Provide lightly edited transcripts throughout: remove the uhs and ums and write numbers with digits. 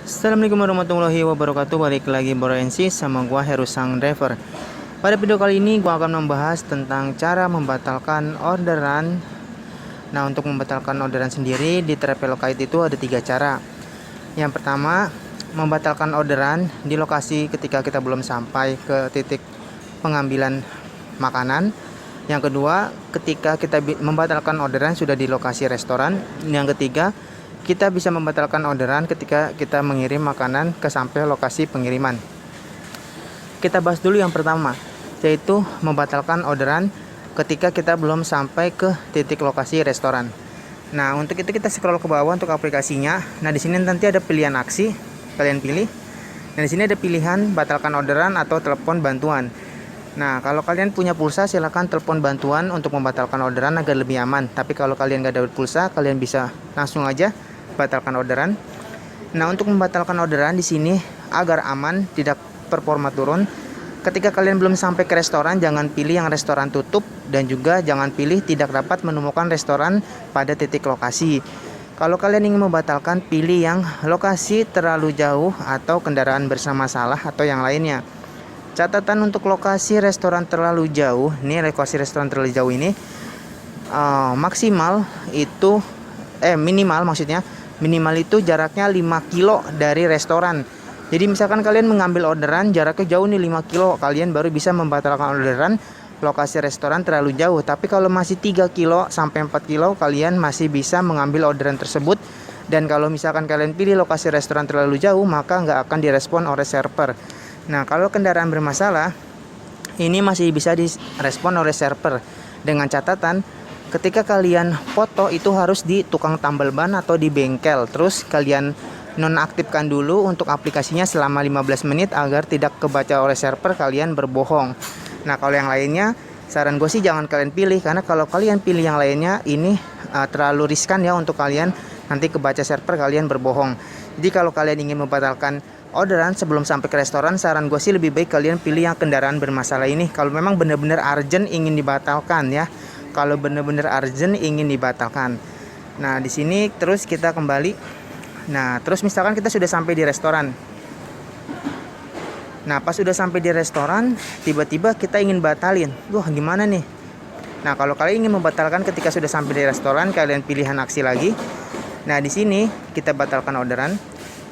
Assalamualaikum warahmatullahi wabarakatuh. Balik lagi Borensi sama gua Heru Sang Driver. Pada video kali ini gua akan membahas tentang cara membatalkan orderan. Nah, untuk membatalkan orderan sendiri di Traveloka itu ada 3 cara. Yang pertama, membatalkan orderan di lokasi ketika kita belum sampai ke titik pengambilan makanan. Yang kedua, ketika kita membatalkan orderan sudah di lokasi restoran. Yang ketiga, kita bisa membatalkan orderan ketika kita mengirim makanan ke sampai lokasi pengiriman. Kita bahas dulu yang pertama, yaitu membatalkan orderan ketika kita belum sampai ke titik lokasi restoran. Nah, untuk itu kita scroll ke bawah untuk aplikasinya. Nah, di sini nanti ada pilihan aksi, kalian pilih. Nah, di sini ada pilihan batalkan orderan atau telepon bantuan. Nah, kalau kalian punya pulsa silahkan telepon bantuan untuk membatalkan orderan agar lebih aman. Tapi kalau kalian gak dapat pulsa, kalian bisa langsung aja batalkan orderan. Nah, untuk membatalkan orderan di sini agar aman, tidak performa turun. Ketika kalian belum sampai ke restoran, jangan pilih yang restoran tutup dan juga jangan pilih tidak dapat menemukan restoran pada titik lokasi. Kalau kalian ingin membatalkan, pilih yang lokasi terlalu jauh atau kendaraan bermasalah atau yang lainnya. Catatan untuk lokasi restoran terlalu jauh, nih lokasi restoran terlalu jauh ini maksimal itu minimal itu jaraknya 5 kilo dari restoran. Jadi misalkan kalian mengambil orderan jaraknya jauh nih 5 kilo, kalian baru bisa membatalkan orderan lokasi restoran terlalu jauh. Tapi kalau masih 3 kilo sampai 4 kilo, kalian masih bisa mengambil orderan tersebut. Dan kalau misalkan kalian pilih lokasi restoran terlalu jauh, maka nggak akan direspon oleh server. Nah, kalau kendaraan bermasalah, ini masih bisa direspon oleh server dengan catatan ketika kalian foto itu harus di tukang tambal ban atau di bengkel. Terus kalian nonaktifkan dulu untuk aplikasinya selama 15 menit agar tidak kebaca oleh server kalian berbohong. Nah, kalau yang lainnya saran gue sih jangan kalian pilih, karena kalau kalian pilih yang lainnya ini terlalu riskan ya untuk kalian nanti kebaca server kalian berbohong. Jadi kalau kalian ingin membatalkan orderan sebelum sampai ke restoran, saran gue sih lebih baik kalian pilih yang kendaraan bermasalah ini. Kalau memang benar-benar urgent ingin dibatalkan ya. Kalau benar-benar urgent ingin dibatalkan. Nah, di sini terus kita kembali. Nah, terus misalkan kita sudah sampai di restoran. Nah, pas sudah sampai di restoran, tiba-tiba kita ingin batalin. Wah, gimana nih? Nah, kalau kalian ingin membatalkan ketika sudah sampai di restoran, kalian pilihan aksi lagi. Nah, di sini kita batalkan orderan.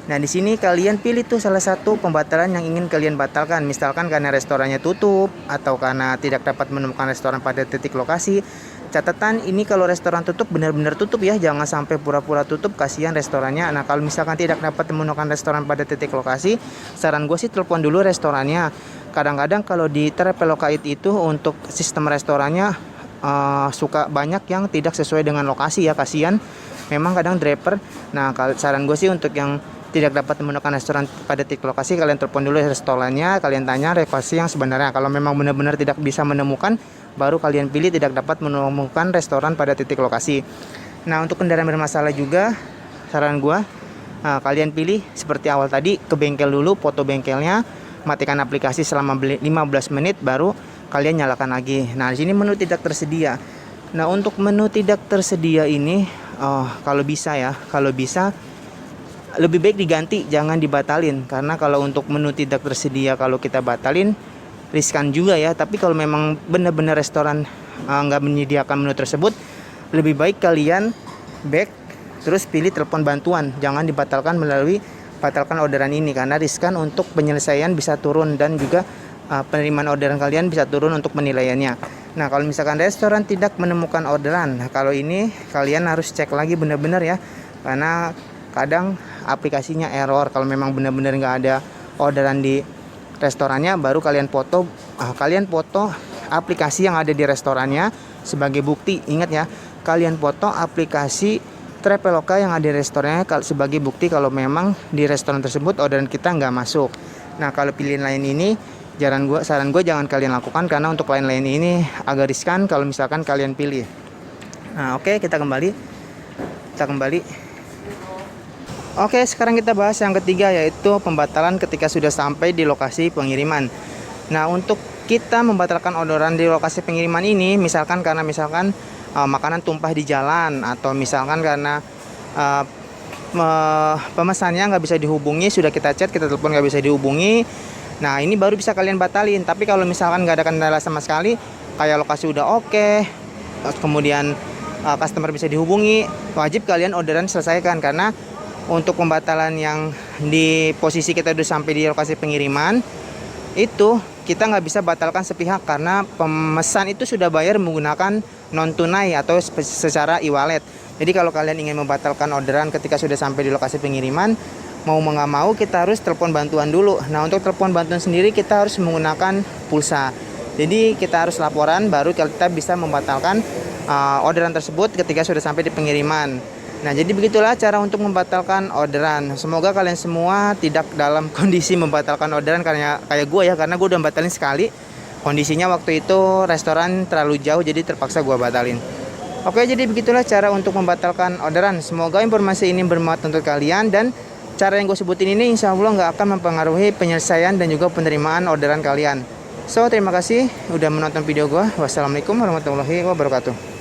Nah, di sini kalian pilih tuh salah satu pembatalan yang ingin kalian batalkan. Misalkan karena restorannya tutup atau karena tidak dapat menemukan restoran pada titik lokasi. Catatan ini kalau restoran tutup benar-benar tutup ya, jangan sampai pura-pura tutup, kasihan restorannya. Nah, kalau misalkan tidak dapat menemukan restoran pada titik lokasi, saran gue sih telepon dulu restorannya. Kadang-kadang kalau di Traveloka itu untuk sistem restorannya suka banyak yang tidak sesuai dengan lokasi ya, kasihan. Memang kadang driver. Nah, saran gue sih untuk yang tidak dapat menemukan restoran pada titik lokasi, kalian telepon dulu restorannya, kalian tanya lokasi yang sebenarnya. Kalau memang benar-benar tidak bisa menemukan, baru kalian pilih tidak dapat menemukan restoran pada titik lokasi. Nah, untuk kendaraan bermasalah juga, saran gua kalian pilih seperti awal tadi, ke bengkel dulu, foto bengkelnya, matikan aplikasi selama 15 menit, baru kalian nyalakan lagi. Nah, di sini menu tidak tersedia. Nah, untuk menu tidak tersedia ini, kalau bisa lebih baik diganti, jangan dibatalin. Karena kalau untuk menu tidak tersedia, kalau kita batalin riskan juga ya. Tapi kalau memang benar-benar restoran nggak menyediakan menu tersebut, lebih baik kalian back terus pilih telepon bantuan. Jangan dibatalkan melalui batalkan orderan ini, karena riskan untuk penyelesaian bisa turun dan juga penerimaan orderan kalian bisa turun untuk penilaiannya. Nah, kalau misalkan restoran tidak menemukan orderan, nah kalau ini kalian harus cek lagi benar-benar ya, karena kadang aplikasinya error. Kalau memang benar-benar nggak ada orderan di restorannya, baru kalian foto aplikasi yang ada di restorannya sebagai bukti. Ingat ya, kalian foto aplikasi Traveloka yang ada di restorannya sebagai bukti kalau memang di restoran tersebut orderan kita nggak masuk. Nah, kalau pilihan lain ini saran gue jangan kalian lakukan, karena untuk lain-lain ini agak riskan kalau misalkan kalian pilih. Nah, oke, kita kembali. Oke, sekarang kita bahas yang ketiga, yaitu pembatalan ketika sudah sampai di lokasi pengiriman. Nah, untuk kita membatalkan orderan di lokasi pengiriman ini, misalkan karena makanan tumpah di jalan, atau misalkan karena pemesannya nggak bisa dihubungi, sudah kita chat, kita telepon nggak bisa dihubungi. Nah ini baru bisa kalian batalin. Tapi kalau misalkan nggak ada kendala sama sekali, kayak lokasi udah oke, kemudian customer bisa dihubungi, wajib kalian orderan selesaikan. Karena untuk pembatalan yang di posisi kita udah sampai di lokasi pengiriman, itu kita nggak bisa batalkan sepihak karena pemesan itu sudah bayar menggunakan non tunai atau secara e-wallet. Jadi kalau kalian ingin membatalkan orderan ketika sudah sampai di lokasi pengiriman, mau nggak mau kita harus telepon bantuan dulu. Nah untuk telepon bantuan sendiri kita harus menggunakan pulsa. Jadi kita harus laporan baru kita bisa membatalkan orderan tersebut ketika sudah sampai di pengiriman. Nah jadi begitulah cara untuk membatalkan orderan. Semoga kalian semua tidak dalam kondisi membatalkan orderan kayak gue ya, karena gue udah batalin sekali. Kondisinya waktu itu restoran terlalu jauh jadi terpaksa gue batalin. Oke, jadi begitulah cara untuk membatalkan orderan. Semoga informasi ini bermanfaat untuk kalian, dan cara yang gue sebutin ini insya Allah nggak akan mempengaruhi penyelesaian dan juga penerimaan orderan kalian. So, terima kasih udah menonton video gue. Wassalamualaikum warahmatullahi wabarakatuh.